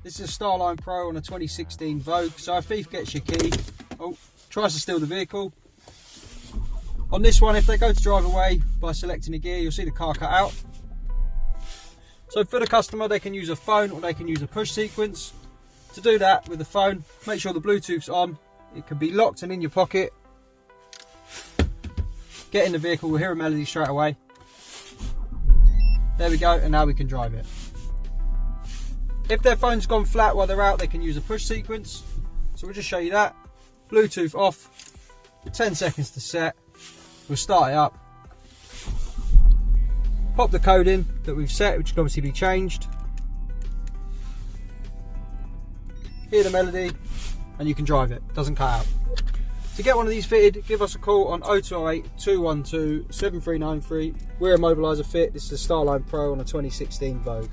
This is a Starline Pro on a 2016 Vogue. So a thief gets your key, tries to steal the vehicle. On this one, if they go to drive away by selecting a gear, you'll see the car cut out. So for the customer, they can use a phone or they can use a push sequence. To do that with the phone, make sure the Bluetooth's on. It can be locked and in your pocket. Get in the vehicle, we'll hear a melody straight away. There we go, and now we can drive it. If their phone's gone flat while they're out, they can use a push sequence. So we'll just show you that. Bluetooth off, 10 seconds to set. We'll start it up. Pop the code in that we've set, which can obviously be changed. Hear the melody, and you can drive it. Doesn't cut out. To get one of these fitted, give us a call on 0208 212 7393. We're Immobiliser Fit. This is a Starline Pro on a 2016 Vogue.